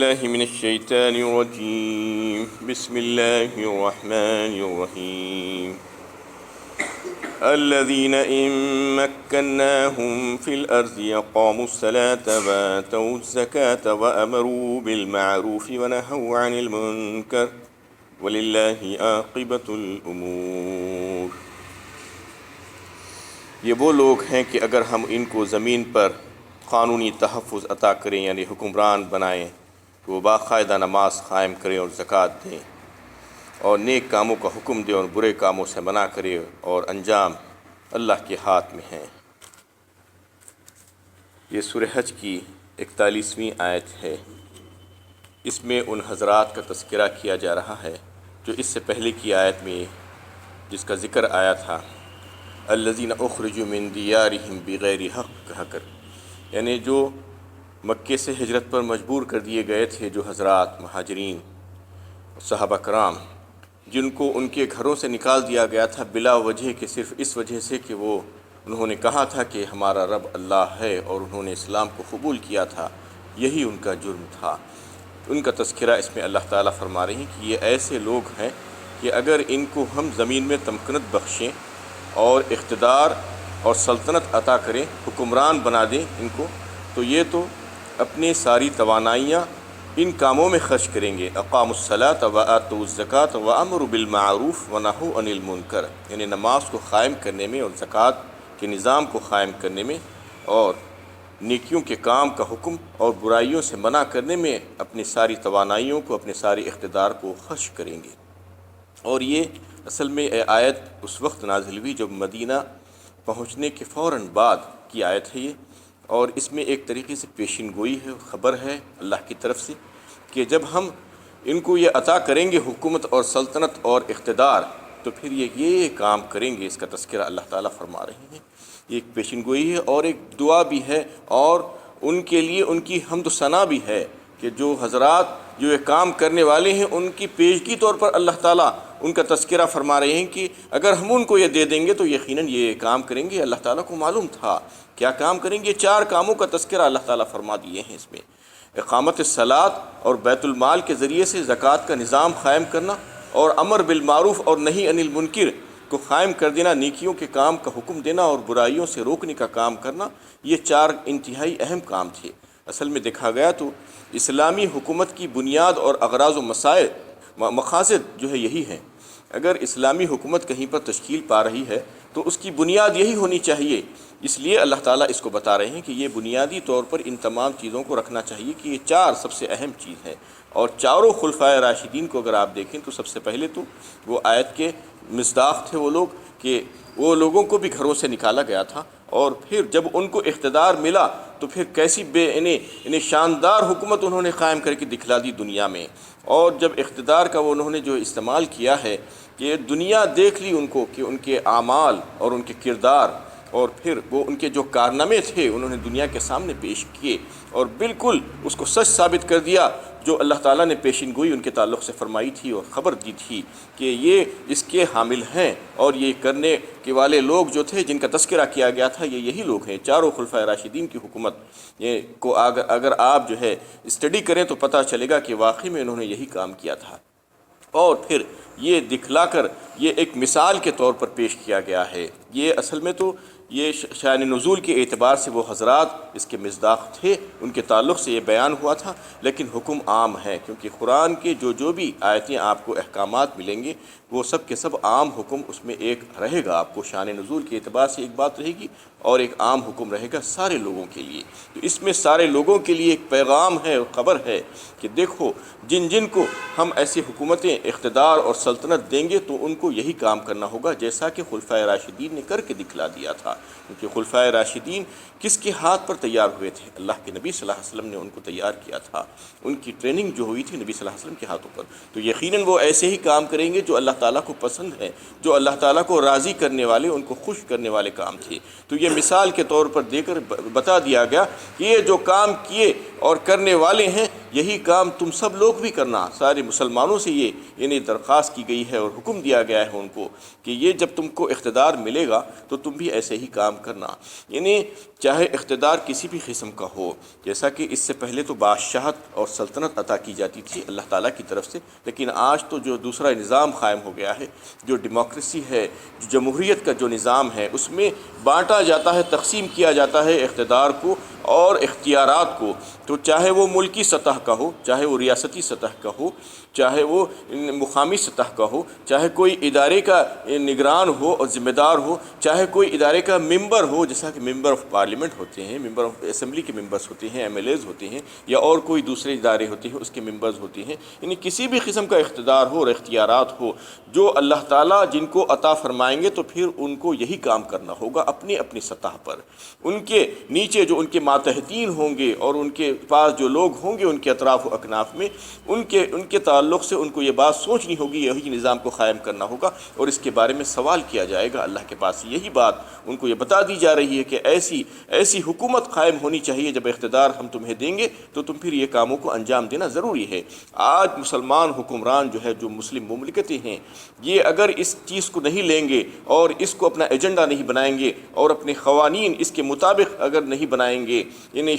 بالله من الشيطان الرجيم بسم الله الرحمن الرحيم الذين إن مكناهم في الأرض أقاموا الصلاة وآتوا الزكاة وأمروا بالمعروف ونهوا عن المنكر ولله عاقبة الأمور۔ یہ وہ لوگ ہیں کہ اگر ہم ان کو زمین پر قانونی تحفظ عطا کریں، یعنی حکمران بنائیں، کہ وہ باقاعدہ نماز قائم کریں اور زکوٰۃ دیں اور نیک کاموں کا حکم دیں اور برے کاموں سے منع کرے، اور انجام اللہ کے ہاتھ میں ہیں۔ یہ سورہ حج کی 41ویں آیت ہے۔ اس میں ان حضرات کا تذکرہ کیا جا رہا ہے جو اس سے پہلے کی آیت میں جس کا ذکر آیا تھا، الذین اخرجوا من دیارہم بغیر حق، کہا کر، یعنی جو مکے سے ہجرت پر مجبور کر دیے گئے تھے، جو حضرات مہاجرین صحابہ کرام، جن کو ان کے گھروں سے نکال دیا گیا تھا بلا وجہ، کہ صرف اس وجہ سے کہ انہوں نے کہا تھا کہ ہمارا رب اللہ ہے، اور انہوں نے اسلام کو قبول کیا تھا، یہی ان کا جرم تھا۔ ان کا تذکرہ اس میں اللہ تعالیٰ فرما رہے ہیں کہ یہ ایسے لوگ ہیں کہ اگر ان کو ہم زمین میں تمکنت بخشیں اور اقتدار اور سلطنت عطا کریں، حکمران بنا دیں ان کو، تو یہ تو اپنی ساری توانائیاں ان کاموں میں خرچ کریں گے۔ اقاموا الصلاۃ وآتوا الزکاۃ وامروا بالمعروف ونہوا عن المنکر، یعنی نماز کو قائم کرنے میں اور زکوٰۃ کے نظام کو قائم کرنے میں اور نیکیوں کے کام کا حکم اور برائیوں سے منع کرنے میں اپنی ساری توانائیوں کو، اپنے سارے اقتدار کو خرچ کریں گے۔ اور یہ اصل میں آیت اس وقت نازل ہوئی جب مدینہ پہنچنے کے فوراً بعد کی آیت ہے یہ، اور اس میں ایک طریقے سے پیشین گوئی ہے، خبر ہے اللہ کی طرف سے کہ جب ہم ان کو یہ عطا کریں گے حکومت اور سلطنت اور اقتدار، تو پھر یہ کام کریں گے۔ اس کا تذکرہ اللہ تعالیٰ فرما رہے ہیں۔ یہ ایک پیشین گوئی ہے اور ایک دعا بھی ہے، اور ان کے لیے ان کی حمد و ثنا بھی ہے کہ جو حضرات جو یہ کام کرنے والے ہیں، ان کی پیشگی طور پر اللہ تعالیٰ ان کا تذکرہ فرما رہے ہیں کہ اگر ہم ان کو یہ دے دیں گے تو یقیناً یہ کام کریں گے۔ اللہ تعالیٰ کو معلوم تھا کیا کام کریں گے۔ 4 کاموں کا تذکرہ اللہ تعالیٰ فرما دیے ہیں اس میں: اقامت الصلاۃ اور بیت المال کے ذریعے سے زکوٰۃ کا نظام قائم کرنا، اور امر بالمعروف اور نہی عن المنکر کو قائم کر دینا، نیکیوں کے کام کا حکم دینا اور برائیوں سے روکنے کا کام کرنا۔ یہ 4 انتہائی اہم کام تھے۔ اصل میں دیکھا گیا تو اسلامی حکومت کی بنیاد اور اغراض و مقاصد جو ہے یہی ہیں۔ اگر اسلامی حکومت کہیں پر تشکیل پا رہی ہے تو اس کی بنیاد یہی ہونی چاہیے۔ اس لیے اللہ تعالیٰ اس کو بتا رہے ہیں کہ یہ بنیادی طور پر ان تمام چیزوں کو رکھنا چاہیے کہ یہ 4 سب سے اہم چیز ہے۔ اور چاروں خلفائے راشدین کو اگر آپ دیکھیں تو سب سے پہلے تو وہ آیت کے مصداق تھے وہ لوگ، کہ وہ لوگوں کو بھی گھروں سے نکالا گیا تھا، اور پھر جب ان کو اقتدار ملا تو پھر کیسی انہیں شاندار حکومت انہوں نے قائم کر کے دکھلا دی دنیا میں۔ اور جب اقتدار کا وہ انہوں نے جو استعمال کیا ہے کہ دنیا دیکھ لی ان کو کہ ان کے اعمال اور ان کے کردار، اور پھر وہ ان کے جو کارنامے تھے انہوں نے دنیا کے سامنے پیش کیے، اور بالکل اس کو سچ ثابت کر دیا جو اللہ تعالیٰ نے پیشین گوئی ان کے تعلق سے فرمائی تھی اور خبر دی تھی کہ یہ اس کے حامل ہیں، اور یہ کرنے کے والے لوگ جو تھے جن کا تذکرہ کیا گیا تھا یہ یہی لوگ ہیں۔ چاروں خلفائے راشدین کی حکومت کو اگر آپ جو ہے اسٹڈی کریں تو پتہ چلے گا کہ واقعی میں انہوں نے یہی کام کیا تھا، اور پھر یہ دکھلا کر یہ ایک مثال کے طور پر پیش کیا گیا ہے۔ یہ اصل میں تو یہ شان نزول کے اعتبار سے وہ حضرات اس کے مصداق تھے، ان کے تعلق سے یہ بیان ہوا تھا، لیکن حکم عام ہے، کیونکہ قرآن کے جو بھی آیتیں آپ کو احکامات ملیں گے وہ سب کے سب عام حکم اس میں ایک رہے گا۔ آپ کو شان نزول کے اعتبار سے ایک بات رہے گی اور ایک عام حکم رہے گا سارے لوگوں کے لیے۔ تو اس میں سارے لوگوں کے لیے ایک پیغام ہے اور خبر ہے کہ دیکھو جن کو ہم ایسی حکومتیں اقتدار اور سلطنت دیں گے تو ان کو یہی کام کرنا ہوگا جیسا کہ خلفائے راشدین نے کر کے دکھلا دیا تھا۔ کیونکہ خلفائے راشدین کس کے ہاتھ پر تیار ہوئے تھے؟ اللہ کے نبی صلی اللہ علیہ وسلم نے ان کو تیار کیا تھا، ان کی ٹریننگ جو ہوئی تھی نبی صلی اللہ علیہ وسلم کے ہاتھوں پر۔ تو یقیناً وہ ایسے ہی کام کریں گے جو اللہ تعالیٰ کو پسند ہے، جو اللہ تعالیٰ کو راضی کرنے والے، ان کو خوش کرنے والے کام تھے۔ تو یہ مثال کے طور پر دے کر بتا دیا گیا کہ یہ جو کام کیے اور کرنے والے ہیں، یہی کام تم سب لوگ بھی کرنا۔ سارے مسلمانوں سے یہ یعنی درخواست کی گئی ہے اور حکم دیا گیا ہے ان کو کہ یہ جب تم کو اقتدار ملے گا تو تم بھی ایسے ہی کام کرنا، یعنی چاہے اقتدار کسی بھی قسم کا ہو، جیسا کہ اس سے پہلے تو بادشاہت اور سلطنت عطا کی جاتی تھی اللہ تعالیٰ کی طرف سے، لیکن آج تو جو دوسرا نظام قائم ہو گیا ہے، جو ڈیموکریسی ہے، جو جمہوریت کا جو نظام ہے، اس میں بانٹا جاتا ہے، تقسیم کیا جاتا ہے اقتدار کو اور اختیارات کو، تو چاہے وہ ملکی سطح کا ہو، چاہے وہ ریاستی سطح کا ہو، چاہے وہ مقامی سطح کا ہو، چاہے کوئی ادارے کا نگران ہو اور ذمہ دار ہو، چاہے کوئی ادارے کا ممبر ہو، جیسا کہ ممبر آف پارلیمنٹ ہوتے ہیں، ممبر آف اسمبلی کے ممبرس ہوتے ہیں، ایم ایل ایز ہوتے ہیں، یا اور کوئی دوسرے ادارے ہوتے ہیں اس کے ممبرز ہوتے ہیں، یعنی کسی بھی قسم کا اقتدار ہو اور اختیارات ہو، جو اللہ تعالیٰ جن کو عطا فرمائیں گے تو پھر ان کو یہی کام کرنا ہوگا اپنی اپنی سطح پر۔ ان کے نیچے جو ان کے ماتحتین ہوں گے اور ان کے پاس جو لوگ ہوں گے ان کے اطراف و اکناف میں، ان کے تعلق سے ان کو یہ بات سوچنی ہوگی، یہی نظام کو قائم کرنا ہوگا اور اس کے بارے میں سوال کیا جائے گا اللہ کے پاس۔ یہی بات ان کو یہ بتا دی جا رہی ہے کہ ایسی حکومت قائم ہونی چاہیے، جب اقتدار ہم تمہیں دیں گے تو تم پھر یہ کاموں کو انجام دینا ضروری ہے۔ آج مسلمان حکمران جو ہے، جو مسلم مملکتیں ہیں، یہ اگر اس چیز کو نہیں لیں گے اور اس کو اپنا ایجنڈا نہیں بنائیں گے اور اپنے قوانین اس کے مطابق اگر نہیں بنائیں گے، یعنی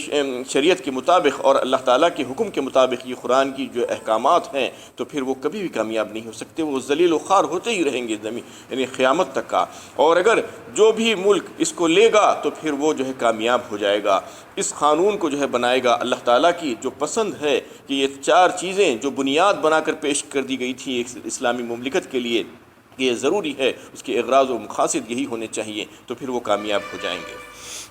شریعت کے مطابق اور اللہ تعالیٰ کے حکم کے مطابق یہ قرآن کی جو احکامات ہیں، تو پھر وہ کبھی بھی کامیاب نہیں ہو سکتے، وہ ذلیل و خوار ہوتے ہی رہیں گے یعنی قیامت تک کا۔ اور اگر جو بھی ملک اس کو لے گا تو پھر وہ جو ہے کامیاب ہو جائے گا، اس قانون کو جو ہے بنائے گا۔ اللہ تعالیٰ کی جو پسند ہے کہ یہ 4 چیزیں جو بنیاد بنا کر پیش کر دی گئی تھی ایک اسلامی مملکت کے لیے، کہ یہ ضروری ہے، اس کے اغراض و مقاصد یہی ہونے چاہیے، تو پھر وہ کامیاب ہو جائیں گے۔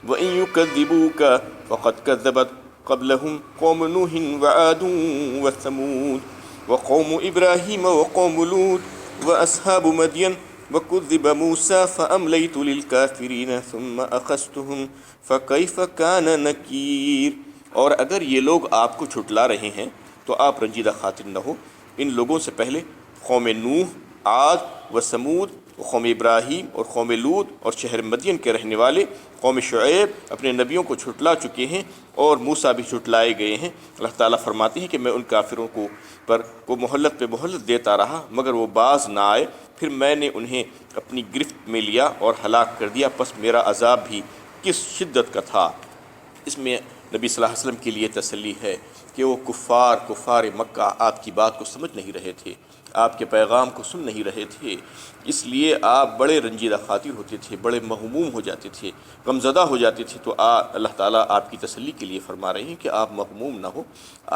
وَإِن يُكَذِّبُوكَ فَقَدْ كَذَّبَتْ قَبْلَهُمْ قَوْمُ نُوحٍ وَعَادٌ وَثَمُودُ وَقَوْمُ إِبْرَاهِيمَ وَقَوْمُ لُوطٍ وَأَصْحَابُ مَدْيَنَ وَكُذِّبَ مُوسَىٰ فَأَمْلَيْتُ لِلْكَافِرِينَ ثُمَّ أَخَذْتُهُمْ فَكَيْفَ كَانَ نَكِيرِ۔ اور اگر یہ لوگ آپ کو جھٹلا رہے ہیں تو آپ رنجیدہ خاطر نہ ہو۔ ان لوگوں سے پہلے قوم نوح، عاد و سمود، قوم ابراہیم اور قوم لوط اور شہر مدین کے رہنے والے قوم شعیب اپنے نبیوں کو جھٹلا چکے ہیں اور موسیٰ بھی جھٹلائے گئے ہیں۔ اللہ تعالیٰ فرماتے ہیں کہ میں ان کافروں کو مہلت پہ مہلت دیتا رہا مگر وہ باز نہ آئے، پھر میں نے انہیں اپنی گرفت میں لیا اور ہلاک کر دیا، پس میرا عذاب بھی کس شدت کا تھا۔ اس میں نبی صلی اللہ علیہ وسلم کے لیے تسلی ہے کہ وہ کفار مکہ آپ کی بات کو سمجھ نہیں رہے تھے، آپ کے پیغام کو سن نہیں رہے تھے، اس لیے آپ بڑے رنجیدہ خاطر ہوتے تھے، بڑے مہموم ہو جاتے تھے، غمزدہ ہو جاتے تھے۔ تو اللہ تعالیٰ آپ کی تسلی کے لیے فرما رہے ہیں کہ آپ مہموم نہ ہو۔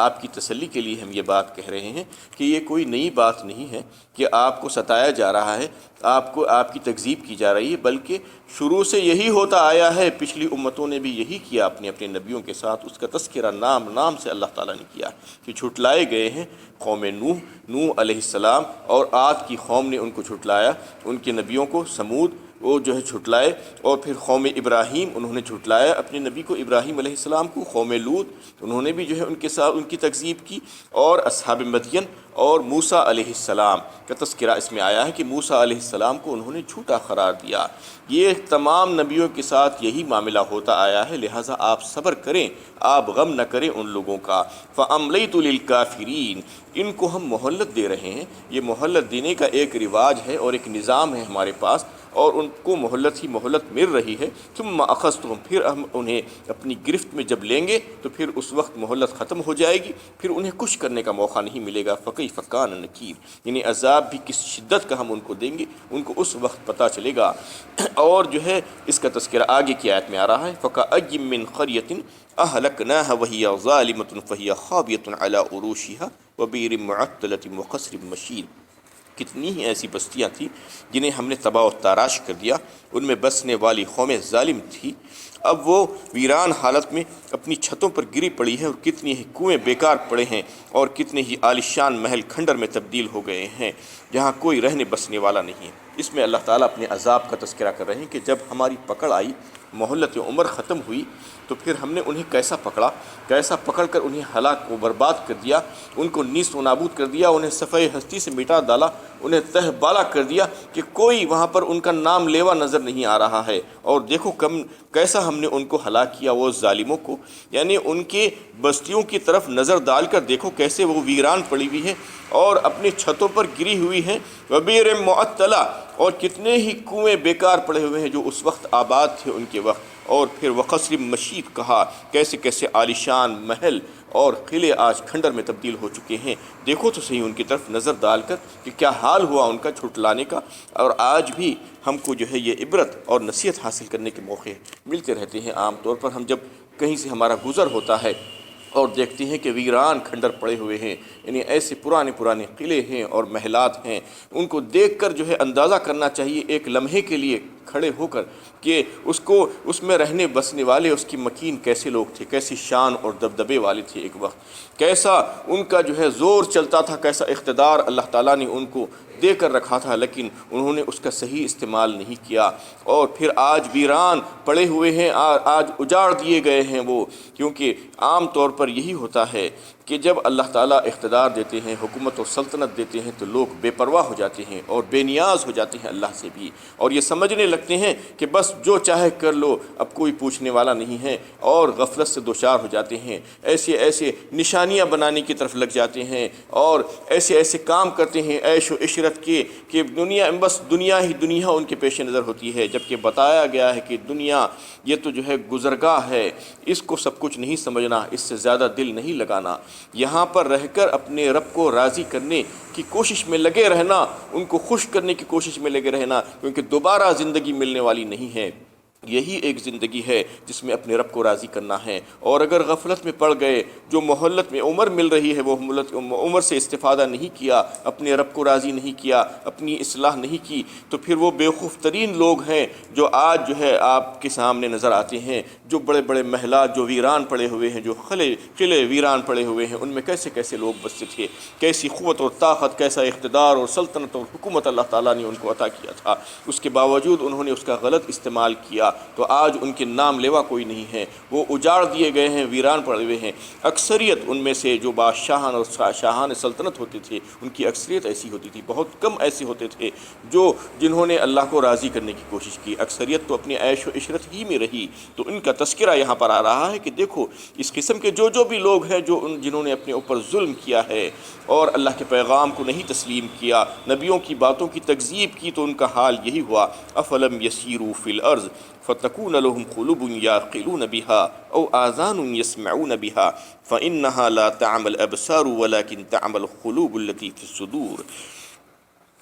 آپ کی تسلی کے لیے ہم یہ بات کہہ رہے ہیں کہ یہ کوئی نئی بات نہیں ہے کہ آپ کو ستایا جا رہا ہے، آپ کی تکذیب کی جا رہی ہے، بلکہ شروع سے یہی ہوتا آیا ہے۔ پچھلی امتوں نے بھی یہی کیا اپنے نبیوں کے ساتھ، اس کا تذکرہ نام سے اللہ تعالیٰ نے کیا کہ جھٹلائے گئے ہیں۔ قوم نوح علیہ السلام اور عاد کی قوم نے ان کو جھٹلایا، ان کے نبیوں کو، سمود وہ جو ہے جھٹلائے، اور پھر قوم ابراہیم انہوں نے جھٹلایا اپنے نبی کو ابراہیم علیہ السلام کو، قوم لوط انہوں نے بھی جو ہے ان کے ساتھ ان کی تکذیب کی، اور اصحاب مدین اور موسیٰ علیہ السلام کا تذکرہ اس میں آیا ہے کہ موسیٰ علیہ السلام کو انہوں نے جھوٹا قرار دیا۔ یہ تمام نبیوں کے ساتھ یہی معاملہ ہوتا آیا ہے، لہٰذا آپ صبر کریں، آپ غم نہ کریں ان لوگوں کا۔ فَأَمْلَيْتُ لِلْكَافِرِينَ، ان کو ہم مہلت دے رہے ہیں، یہ مہلت دینے کا ایک رواج ہے اور ایک نظام ہے ہمارے پاس، اور ان کو مہلت ہی مہلت مل رہی ہے۔ ثُمَّ أَخَذْتُهُمْ، پھر ہم انہیں اپنی گرفت میں جب لیں گے تو پھر اس وقت مہلت ختم ہو جائے گی، پھر انہیں کچھ کرنے کا موقع نہیں ملے گا۔ فَكَيْفَ كَانَ نَكِيرِ، یعنی عذاب بھی کس شدت کا ہم ان کو دیں گے، ان کو اس وقت پتہ چلے گا۔ اور جو ہے اس کا تذکرہ آگے کی آیت میں آ رہا ہے، فَكَأَيٍّ مِّن قَرْيَةٍ أَهْلَكْنَاهَا وَهِيَ ظَالِمَةٌ فَهِيَ خَاوِيَةٌ عَلَىٰ عُرُوشِهَا وَبِئْرٍ مُّعَطَّلَةٍ وَقَصْرٍ مَّشِيدٍ۔ کتنی ہی ایسی بستیاں تھیں جنہیں ہم نے تباہ و تاراش کر دیا، ان میں بسنے والی قومیں ظالم تھی، اب وہ ویران حالت میں اپنی چھتوں پر گری پڑی ہے، اور کتنی ہی کنویں بیکار پڑے ہیں، اور کتنے ہی عالیشان محل کھنڈر میں تبدیل ہو گئے ہیں جہاں کوئی رہنے بسنے والا نہیں ہے۔ اس میں اللہ تعالیٰ اپنے عذاب کا تذکرہ کر رہے ہیں کہ جب ہماری پکڑ آئی، مہلت عمر ختم ہوئی، تو پھر ہم نے انہیں کیسا پکڑ کر انہیں ہلاک و برباد کر دیا، ان کو نیست و نابود کر دیا، انہیں صفحۂ ہستی سے مٹا ڈالا، انہیں تہ بالا کر دیا کہ کوئی وہاں پر ان کا نام لیوا نظر نہیں آ رہا ہے۔ اور دیکھو کیسا ہم ہم نے ان کو ہلاک کیا، وہ ظالموں کو، یعنی ان کے بستیوں کی طرف نظر ڈال کر دیکھو کیسے وہ ویران پڑی ہوئی ہیں اور اپنی چھتوں پر گری ہوئی ہیں، وبیر معطلہ، اور کتنے ہی کنویں بیکار پڑے ہوئے ہیں جو اس وقت آباد تھے ان کے وقت، اور پھر وقصر مشید کہا، کیسے کیسے عالیشان محل اور قلعے آج کھنڈر میں تبدیل ہو چکے ہیں۔ دیکھو تو صحیح ان کی طرف نظر ڈال کر کہ کیا حال ہوا ان کا جھٹلانے کا۔ اور آج بھی ہم کو جو ہے یہ عبرت اور نصیحت حاصل کرنے کے موقع ملتے رہتے ہیں۔ عام طور پر ہم جب کہیں سے ہمارا گزر ہوتا ہے اور دیکھتے ہیں کہ ویران کھنڈر پڑے ہوئے ہیں، یعنی ایسے پرانے پرانے قلعے ہیں اور محلات ہیں، ان کو دیکھ کر جو ہے اندازہ کرنا چاہیے ایک لمحے کے لیے کھڑے ہو کر کہ اس میں رہنے بسنے والے اس کی مکین کیسے لوگ تھے، کیسی شان اور دبدبے والے تھے ایک وقت، کیسا ان کا جو ہے زور چلتا تھا، کیسا اقتدار اللہ تعالیٰ نے ان کو دے کر رکھا تھا، لیکن انہوں نے اس کا صحیح استعمال نہیں کیا، اور پھر آج ویران پڑے ہوئے ہیں، آج اجاڑ دیے گئے ہیں وہ، کیونکہ عام طور پر یہی ہوتا ہے کہ جب اللہ تعالیٰ اقتدار دیتے ہیں، حکومت و سلطنت دیتے ہیں، تو لوگ بے پرواہ ہو جاتے ہیں اور بے نیاز ہو جاتے ہیں اللہ سے بھی، اور یہ سمجھنے لگتے ہیں کہ بس جو چاہے کر لو، اب کوئی پوچھنے والا نہیں ہے، اور غفلت سے دوچار ہو جاتے ہیں، ایسے ایسے نشانیاں بنانے کی طرف لگ جاتے ہیں، اور ایسے ایسے کام کرتے ہیں عیش و عشرت کے کہ بس دنیا ہی دنیا ان کے پیش نظر ہوتی ہے، جبکہ بتایا گیا ہے کہ دنیا یہ تو جو ہے گزرگاہ ہے، اس کو سب کچھ نہیں سمجھنا، اس سے زیادہ دل نہیں لگانا، یہاں پر رہ کر اپنے رب کو راضی کرنے کی کوشش میں لگے رہنا، ان کو خوش کرنے کی کوشش میں لگے رہنا، کیونکہ دوبارہ زندگی ملنے والی نہیں ہے، یہی ایک زندگی ہے جس میں اپنے رب کو راضی کرنا ہے، اور اگر غفلت میں پڑ گئے، جو مہلت میں عمر مل رہی ہے وہ عمر سے استفادہ نہیں کیا، اپنے رب کو راضی نہیں کیا، اپنی اصلاح نہیں کی، تو پھر وہ بیوقوف ترین لوگ ہیں جو آج جو ہے آپ کے سامنے نظر آتے ہیں، جو بڑے بڑے محلات جو ویران پڑے ہوئے ہیں، جو قلعے ویران پڑے ہوئے ہیں، ان میں کیسے کیسے لوگ بستے تھے، کیسی قوت اور طاقت، کیسا اقتدار اور سلطنت اور حکومت اللہ تعالیٰ نے ان کو عطا کیا تھا، اس کے باوجود انہوں نے اس کا غلط استعمال کیا، تو آج ان کے نام لیوا کوئی نہیں ہے، وہ اجاڑ دیے گئے ہیں، ویران پڑے ہوئے ہیں۔ اکثریت ان میں سے جو بادشاہان اور شاہان سلطنت ہوتے تھے، ان کی اکثریت ایسی ہوتی تھی، بہت کم ایسے ہوتے تھے جنہوں نے اللہ کو راضی کرنے کی کوشش کی، اکثریت تو اپنی عیش و عشرت ہی میں رہی۔ تو ان کا تذکرہ یہاں پر آ رہا ہے کہ دیکھو اس قسم کے جو بھی لوگ ہیں جنہوں نے اپنے اوپر ظلم کیا ہے اور اللہ کے پیغام کو نہیں تسلیم کیا، نبیوں کی باتوں کی تکذیب کی، تو ان کا حال یہی ہوا۔ افلم یسیروا فی الارض فتکون لهم قلوب یعقلون بها او آذان یسمعون بها فانها لا تعمى الابصار ولكن تعمى القلوب التي في الصدور۔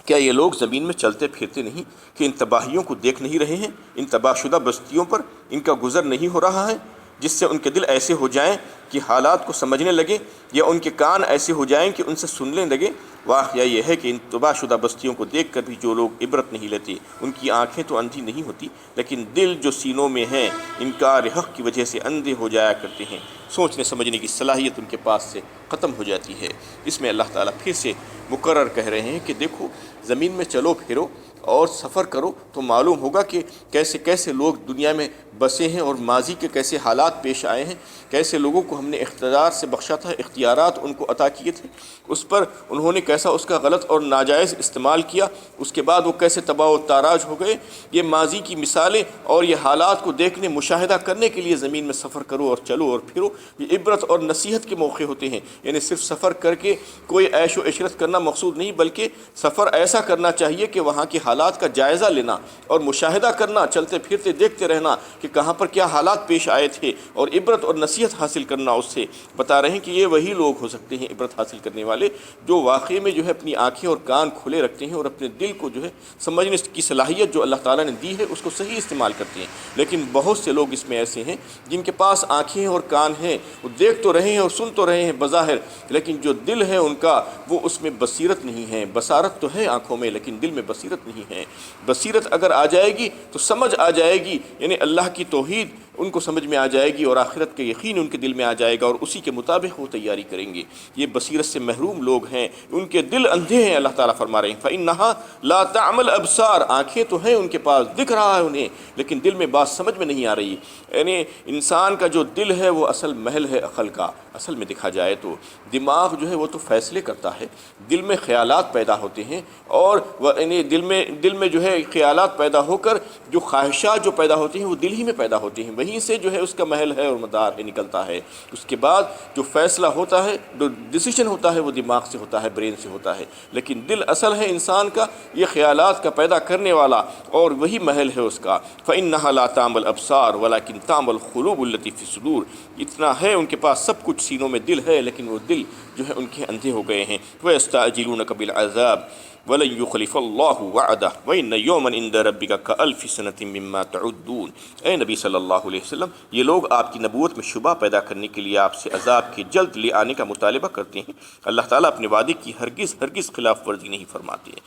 کیا یہ لوگ زمین میں چلتے پھرتے نہیں کہ ان تباہیوں کو دیکھ نہیں رہے ہیں، ان تباہ شدہ بستیوں پر ان کا گزر نہیں ہو رہا ہے، جس سے ان کے دل ایسے ہو جائیں کہ حالات کو سمجھنے لگے، یا ان کے کان ایسے ہو جائیں کہ ان سے سننے لگے۔ واقعہ یہ ہے کہ ان تباہ شدہ بستیوں کو دیکھ کر بھی جو لوگ عبرت نہیں لیتے، ان کی آنکھیں تو اندھی نہیں ہوتی، لیکن دل جو سینوں میں ہیں انکار حق کی وجہ سے اندھے ہو جایا کرتے ہیں، سوچنے سمجھنے کی صلاحیت ان کے پاس سے ختم ہو جاتی ہے۔ اس میں اللہ تعالیٰ پھر سے مقرر کہہ رہے ہیں کہ دیکھو زمین میں چلو پھرو اور سفر کرو تو معلوم ہوگا کہ کیسے کیسے لوگ دنیا میں بسے ہیں، اور ماضی کے کیسے حالات پیش آئے ہیں، کیسے لوگوں کو ہم نے اقتدار سے بخشا تھا، اختیارات ان کو عطا کیے تھے، اس پر انہوں نے کیسا اس کا غلط اور ناجائز استعمال کیا، اس کے بعد وہ کیسے تباہ و تاراج ہو گئے۔ یہ ماضی کی مثالیں اور یہ حالات کو دیکھنے، مشاہدہ کرنے کے لیے زمین میں سفر کرو اور چلو اور پھرو، یہ عبرت اور نصیحت کے موقع ہوتے ہیں، یعنی صرف سفر کر کے کوئی عیش و عشرت کرنا مقصود نہیں، بلکہ سفر ایسا کرنا چاہیے کہ وہاں کے حالات کا جائزہ لینا اور مشاہدہ کرنا، چلتے پھرتے دیکھتے رہنا کہ کہاں پر کیا حالات پیش آئے تھے، اور عبرت اور نصیحت حاصل کرنا اس سے۔ بتا رہے ہیں کہ یہ وہی لوگ ہو سکتے ہیں عبرت حاصل کرنے والے جو واقعی میں جو ہے اپنی آنکھیں اور کان کھلے رکھتے ہیں اور اپنے دل کو جو ہے سمجھنے کی صلاحیت جو اللہ تعالیٰ نے دی ہے اس کو صحیح استعمال کرتے ہیں۔ لیکن بہت سے لوگ اس میں ایسے ہیں جن کے پاس آنکھیں اور کان ہیں، وہ دیکھ تو رہے ہیں اور سن تو رہے ہیں بظاہر، لیکن جو دل ہے ان کا وہ اس میں بصیرت نہیں ہے۔ بصارت تو ہے آنکھوں میں لیکن دل میں بصیرت نہیں ہے۔ بصیرت اگر آ جائے گی تو سمجھ آ جائے گی، یعنی اللہ کی توحید ان کو سمجھ میں آ جائے گی اور آخرت کے یقین ان کے دل میں آ جائے گا، اور اسی کے مطابق وہ تیاری کریں گے۔ یہ بصیرت سے محروم لوگ ہیں، ان کے دل اندھے ہیں۔ اللہ تعالیٰ فرما رہے ہیں فَإِنَّهَا لَا تَعْمَى الْأَبْصَارُ، آنکھیں تو ہیں ان کے پاس، دکھ رہا ہے انہیں، لیکن دل میں بات سمجھ میں نہیں آ رہی۔ یعنی انسان کا جو دل ہے وہ اصل محل ہے عقل کا۔ اصل میں دیکھا جائے تو دماغ جو ہے وہ تو فیصلے کرتا ہے، دل میں خیالات پیدا ہوتے ہیں، اور یعنی دل میں جو ہے خیالات پیدا ہو کر جو خواہشات جو پیدا ہوتی ہیں وہ دل ہی میں پیدا ہوتی ہیں۔ وہیں سے جو ہے اس کا محل ہے اور مدار ہے، نکلتا ہے۔ اس کے بعد جو فیصلہ ہوتا ہے، جو ڈیسیشن ہوتا ہے، وہ دماغ سے ہوتا ہے، برین سے ہوتا ہے، لیکن دل اصل ہے انسان کا یہ خیالات کا پیدا کرنے والا، اور وہی محل ہے اس کا۔ فَإِنَّهَا لَا تَعْمَى الْأَبْصَارُ وَلَكِنْ تَعْمَى الْقُلُوبُ الَّتِي فِي الصُّدُورِ۔ اتنا ہے ان کے پاس سب کچھ، سینوں میں دل ہے، لیکن وہ دل جو ہے ان کے اندھے ہو گئے ہیں۔ وَيَسْتَعْجِلُونَكَ بِالْعَذَابِ وَلَن يُخْلِفَ اللَّهُ وَعْدَهُ وَإِنَّ يَوْمًا عِندَ رَبِّكَ كَأَلْفِ سَنَةٍ مِّمَّا تَعُدُّونَ۔ اے نبی صلی اللہ علیہ وسلم، یہ لوگ آپ کی نبوت میں شبہ پیدا کرنے کے لیے آپ سے عذاب کے جلد لے آنے کا مطالبہ کرتے ہیں۔ اللہ تعالیٰ اپنے وعدے کی ہرگز خلاف ورزی نہیں فرماتے ہیں،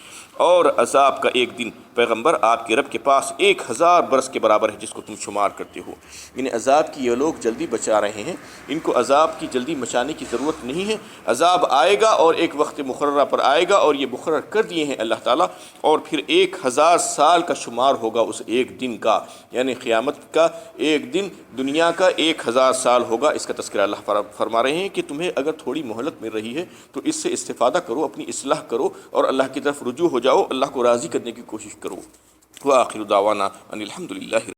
اور عذاب کا ایک دن پیغمبر آپ کے رب کے پاس 1000 برس کے برابر ہے، جس کو تم شمار کرتے ہو۔ یعنی عذاب کی یہ لوگ جلدی بچا رہے ہیں، ان کو عذاب کی جلدی مچانے کی ضرورت نہیں ہے۔ عذاب آئے گا اور ایک وقت مقررہ پر آئے گا، اور یہ مقرر کر دیے ہیں اللہ تعالیٰ، اور پھر 1000 سال کا شمار ہوگا اس ایک دن کا، یعنی قیامت کا ایک دن دنیا کا 1000 سال ہوگا۔ اس کا تذکرہ اللہ فرما رہے ہیں کہ تمہیں اگر تھوڑی مہلت مل رہی ہے تو اس سے استفادہ کرو، اپنی اصلاح کرو، اور اللہ کی طرف رجوع ہو جاؤ، اللہ کو راضی کرنے کی کوشش کرو۔ وآخر دعوانا ان الحمد للہ۔